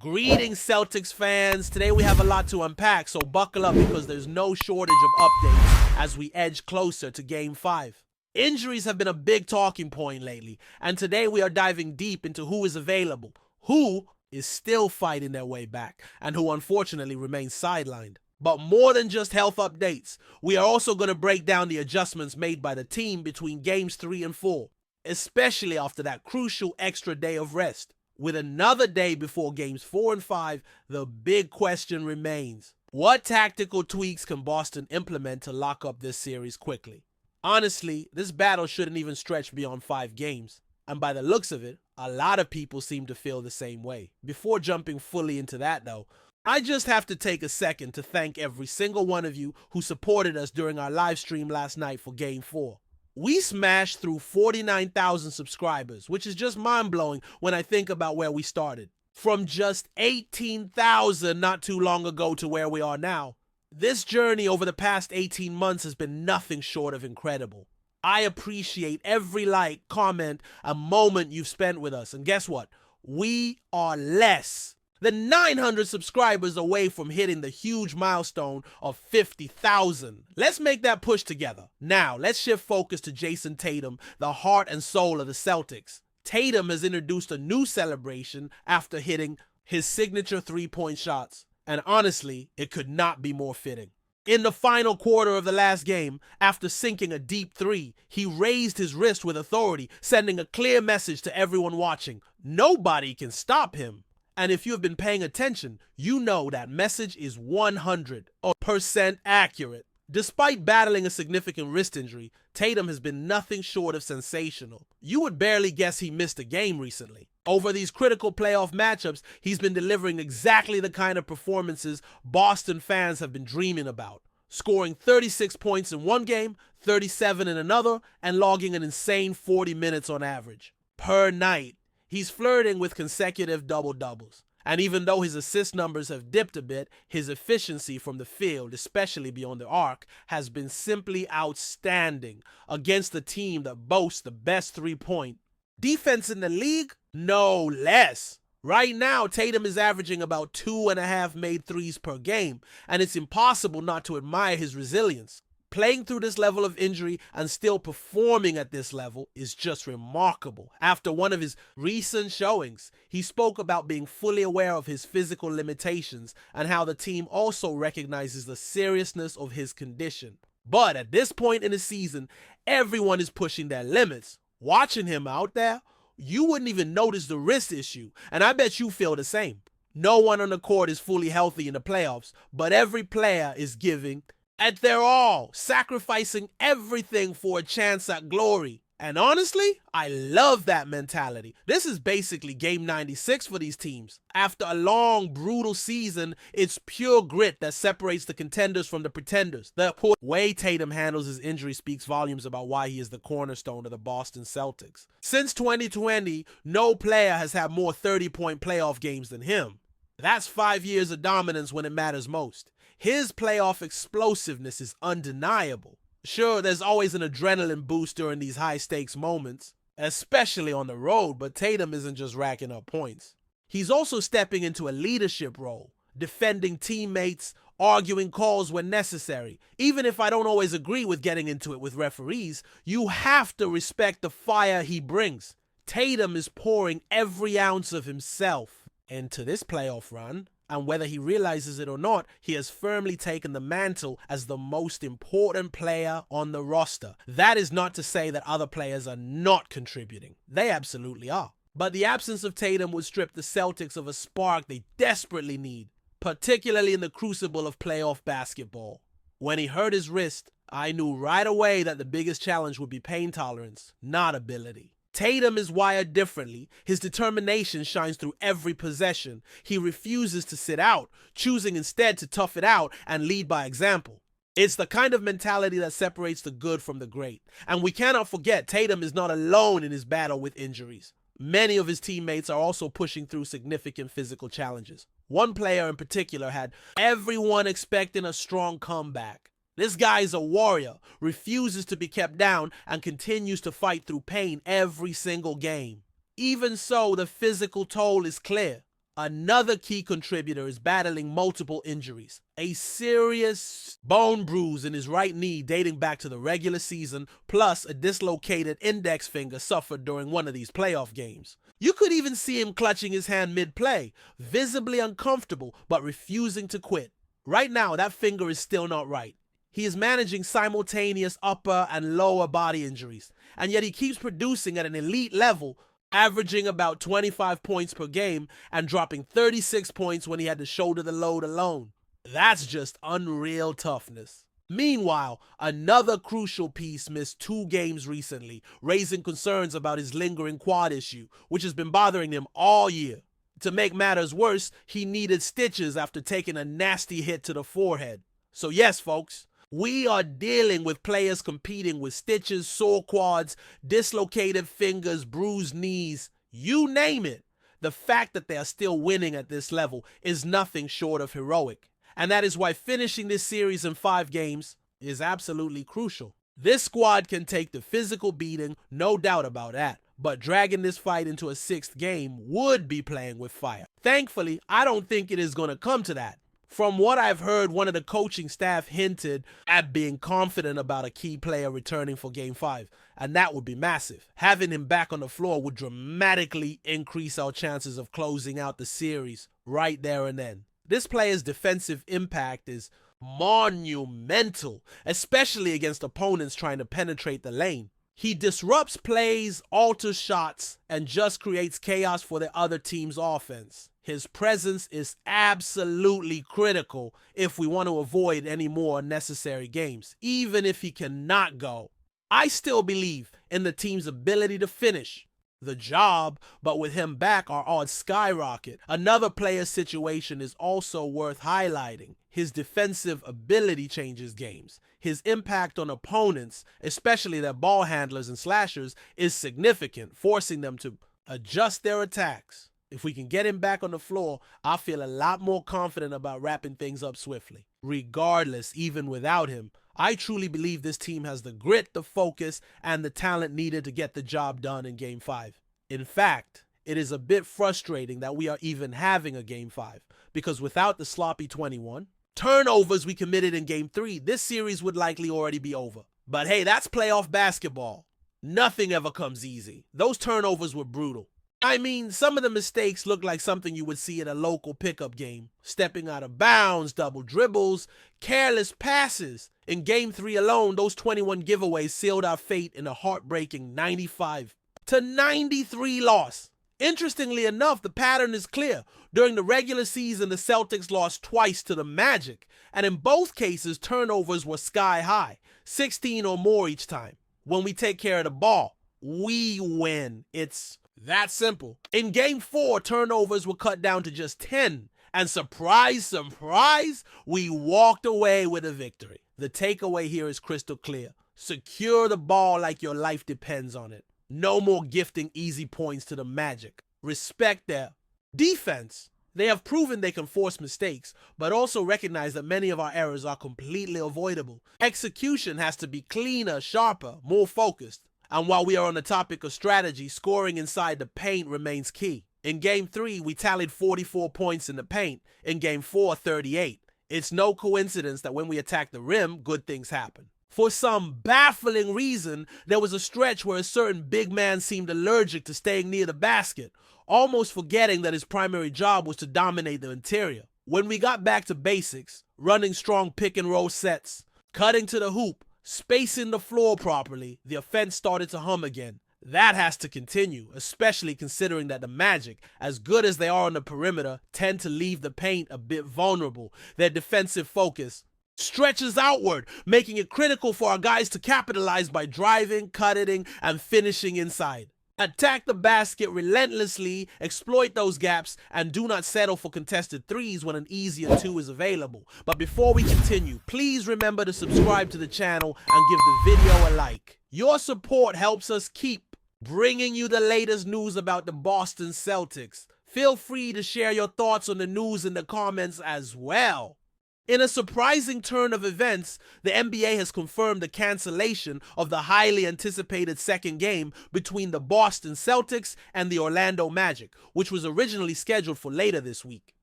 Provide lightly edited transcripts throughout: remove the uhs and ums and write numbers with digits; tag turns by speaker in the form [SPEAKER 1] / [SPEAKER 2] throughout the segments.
[SPEAKER 1] Greetings, Celtics fans. Today we have a lot to unpack, so buckle up because there's no shortage of updates as we edge closer to Game 5. Injuries have been a big talking point lately, and today we are diving deep into who is available, who is still fighting their way back, and who unfortunately remains sidelined. But more than just health updates, we are also going to break down the adjustments made by the team between Games 3 and 4, especially after that crucial extra day of rest. With another day before Games 4 and 5, the big question remains: what tactical tweaks can Boston implement to lock up this series quickly? Honestly, this battle shouldn't even stretch beyond 5 games, and by the looks of it, a lot of people seem to feel the same way. Before jumping fully into that though, I just have to take a second to thank every single one of you who supported us during our live stream last night for Game 4. We smashed through 49,000 subscribers, which is just mind-blowing when I think about where we started. From just 18,000 not too long ago to where we are now, this journey over the past 18 months has been nothing short of incredible. I appreciate every like, comment, and moment you've spent with us, and guess what? We are less than 900 subscribers away from hitting the huge milestone of 50,000. Let's make that push together. Now, let's shift focus to Jason Tatum, the heart and soul of the Celtics. Tatum has introduced a new celebration after hitting his signature three-point shots, and honestly, it could not be more fitting. In the final quarter of the last game, after sinking a deep three, he raised his wrist with authority, sending a clear message to everyone watching: nobody can stop him. And if you have been paying attention, you know that message is 100% accurate. Despite battling a significant wrist injury, Tatum has been nothing short of sensational. You would barely guess he missed a game recently. Over these critical playoff matchups, he's been delivering exactly the kind of performances Boston fans have been dreaming about. Scoring 36 points in one game, 37 in another, and logging an insane 40 minutes on average per night. He's flirting with consecutive double-doubles. And even though his assist numbers have dipped a bit, his efficiency from the field, especially beyond the arc, has been simply outstanding against a team that boasts the best three-point defense in the league, no less. Right now, Tatum is averaging about 2.5 made threes per game, and it's impossible not to admire his resilience. Playing through this level of injury and still performing at this level is just remarkable. After one of his recent showings, he spoke about being fully aware of his physical limitations and how the team also recognizes the seriousness of his condition. But at this point in the season, everyone is pushing their limits. Watching him out there, you wouldn't even notice the wrist issue, and I bet you feel the same. No one on the court is fully healthy in the playoffs, but every player is giving at their all, sacrificing everything for a chance at glory. And honestly, I love that mentality. This is basically Game 96 for these teams. After a long, brutal season, it's pure grit that separates the contenders from the pretenders. The way Tatum handles his injury speaks volumes about why he is the cornerstone of the Boston Celtics. Since 2020, no player has had more 30-point playoff games than him. That's 5 years of dominance when it matters most. His playoff explosiveness is undeniable. Sure, there's always an adrenaline boost during these high-stakes moments, especially on the road, but Tatum isn't just racking up points. He's also stepping into a leadership role, defending teammates, arguing calls when necessary. Even if I don't always agree with getting into it with referees, you have to respect the fire he brings. Tatum is pouring every ounce of himself into this playoff run, and whether he realizes it or not, he has firmly taken the mantle as the most important player on the roster. That is not to say that other players are not contributing. They absolutely are. But the absence of Tatum would strip the Celtics of a spark they desperately need, particularly in the crucible of playoff basketball. When he hurt his wrist, I knew right away that the biggest challenge would be pain tolerance, not ability. Tatum is wired differently. His determination shines through every possession. He refuses to sit out, choosing instead to tough it out and lead by example. It's the kind of mentality that separates the good from the great. And we cannot forget, Tatum is not alone in his battle with injuries. Many of his teammates are also pushing through significant physical challenges. One player in particular had everyone expecting a strong comeback. This guy is a warrior, refuses to be kept down, and continues to fight through pain every single game. Even so, the physical toll is clear. Another key contributor is battling multiple injuries. A serious bone bruise in his right knee dating back to the regular season, plus a dislocated index finger suffered during one of these playoff games. You could even see him clutching his hand mid-play, visibly uncomfortable but refusing to quit. Right now, that finger is still not right. He is managing simultaneous upper and lower body injuries, and yet he keeps producing at an elite level, averaging about 25 points per game and dropping 36 points when he had to shoulder the load alone. That's just unreal toughness. Meanwhile, another crucial piece missed 2 games recently, raising concerns about his lingering quad issue, which has been bothering him all year. To make matters worse, he needed stitches after taking a nasty hit to the forehead. So yes, folks, we are dealing with players competing with stitches, sore quads, dislocated fingers, bruised knees, you name it. The fact that they are still winning at this level is nothing short of heroic. And that is why finishing this series in 5 games is absolutely crucial. This squad can take the physical beating, no doubt about that. But dragging this fight into a 6th game would be playing with fire. Thankfully, I don't think it is going to come to that. From what I've heard, one of the coaching staff hinted at being confident about a key player returning for Game 5, and that would be massive. Having him back on the floor would dramatically increase our chances of closing out the series right there and then. This player's defensive impact is monumental, especially against opponents trying to penetrate the lane. He disrupts plays, alters shots, and just creates chaos for the other team's offense. His presence is absolutely critical if we want to avoid any more unnecessary games, even if he cannot go. I still believe in the team's ability to finish the job, but with him back, our odds skyrocket. Another player's situation is also worth highlighting. His defensive ability changes games. His impact on opponents, especially their ball handlers and slashers, is significant, forcing them to adjust their attacks. If we can get him back on the floor, I feel a lot more confident about wrapping things up swiftly. Regardless, even without him, I truly believe this team has the grit, the focus, and the talent needed to get the job done in Game 5. In fact, it is a bit frustrating that we are even having a Game 5, because without the sloppy 21 turnovers we committed in Game 3, this series would likely already be over. But hey, that's playoff basketball. Nothing ever comes easy. Those turnovers were brutal. I mean, some of the mistakes look like something you would see at a local pickup game. Stepping out of bounds, double dribbles, careless passes. In Game 3 alone, those 21 giveaways sealed our fate in a heartbreaking 95-93 loss. Interestingly enough, the pattern is clear. During the regular season, the Celtics lost twice to the Magic, and in both cases, turnovers were sky high, 16 or more each time. When we take care of the ball, we win. It's that simple. In Game 4, turnovers were cut down to just 10. And surprise, surprise, we walked away with a victory. The takeaway here is crystal clear. Secure the ball like your life depends on it. No more gifting easy points to the Magic. Respect their defense. They have proven they can force mistakes, but also recognize that many of our errors are completely avoidable. Execution has to be cleaner, sharper, more focused. And while we are on the topic of strategy, scoring inside the paint remains key. In Game 3, we tallied 44 points in the paint. In Game 4, 38. It's no coincidence that when we attack the rim, good things happen. For some baffling reason, there was a stretch where a certain big man seemed allergic to staying near the basket, almost forgetting that his primary job was to dominate the interior. When we got back to basics, running strong pick and roll sets, cutting to the hoop, spacing the floor properly, the offense started to hum again. That has to continue, especially considering that the Magic, as good as they are on the perimeter, tend to leave the paint a bit vulnerable. Their defensive focus stretches outward, making it critical for our guys to capitalize by driving, cutting, and finishing inside. Attack the basket relentlessly, exploit those gaps, and do not settle for contested threes when an easier 2 is available. But before we continue, please remember to subscribe to the channel and give the video a like. Your support helps us keep bringing you the latest news about the Boston Celtics. Feel free to share your thoughts on the news in the comments as well. In a surprising turn of events, the NBA has confirmed the cancellation of the highly anticipated second game between the Boston Celtics and the Orlando Magic, which was originally scheduled for later this week.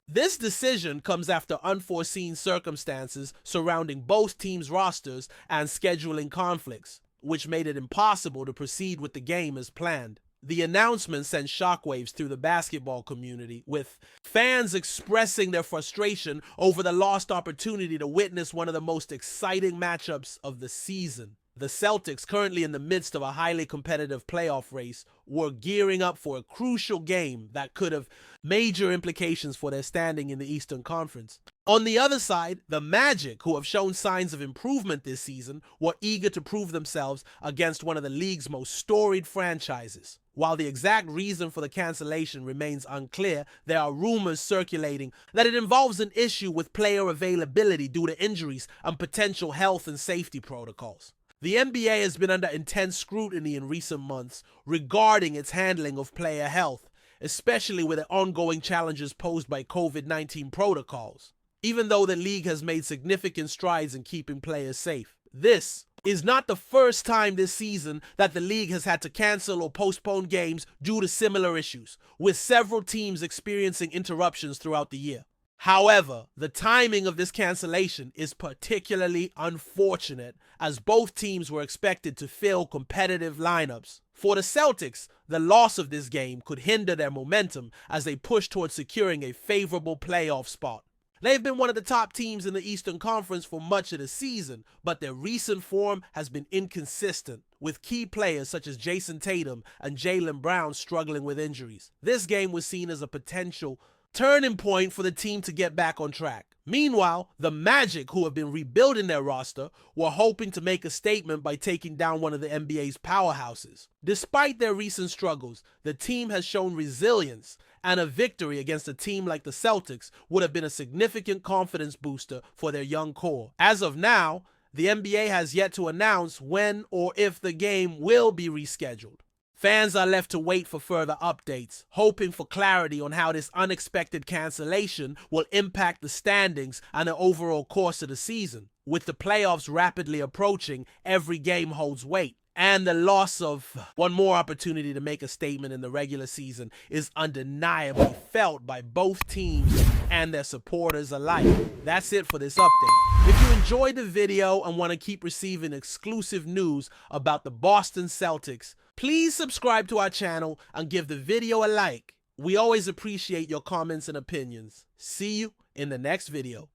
[SPEAKER 1] This decision comes after unforeseen circumstances surrounding both teams' rosters and scheduling conflicts, which made it impossible to proceed with the game as planned. The announcement sent shockwaves through the basketball community, with fans expressing their frustration over the lost opportunity to witness one of the most exciting matchups of the season. The Celtics, currently in the midst of a highly competitive playoff race, were gearing up for a crucial game that could have major implications for their standing in the Eastern Conference. On the other side, the Magic, who have shown signs of improvement this season, were eager to prove themselves against one of the league's most storied franchises. While the exact reason for the cancellation remains unclear, there are rumors circulating that it involves an issue with player availability due to injuries and potential health and safety protocols. The NBA has been under intense scrutiny in recent months regarding its handling of player health, especially with the ongoing challenges posed by COVID-19 protocols. Even though the league has made significant strides in keeping players safe, this is not the first time this season that the league has had to cancel or postpone games due to similar issues, with several teams experiencing interruptions throughout the year. However, the timing of this cancellation is particularly unfortunate, as both teams were expected to fill competitive lineups. For the Celtics, the loss of this game could hinder their momentum as they push towards securing a favorable playoff spot. They've been one of the top teams in the Eastern Conference for much of the season, but their recent form has been inconsistent, with key players such as Jason Tatum and Jaylen Brown struggling with injuries. This game was seen as a potential turning point for the team to get back on track. Meanwhile, the Magic, who have been rebuilding their roster, were hoping to make a statement by taking down one of the NBA's powerhouses. Despite their recent struggles, the team has shown resilience, and a victory against a team like the Celtics would have been a significant confidence booster for their young core. As of now, the NBA has yet to announce when or if the game will be rescheduled. Fans are left to wait for further updates, hoping for clarity on how this unexpected cancellation will impact the standings and the overall course of the season. With the playoffs rapidly approaching, every game holds weight, and the loss of one more opportunity to make a statement in the regular season is undeniably felt by both teams and their supporters alike. That's it for this update. If you enjoyed the video and want to keep receiving exclusive news about the Boston Celtics, please subscribe to our channel and give the video a like. We always appreciate your comments and opinions. See you in the next video.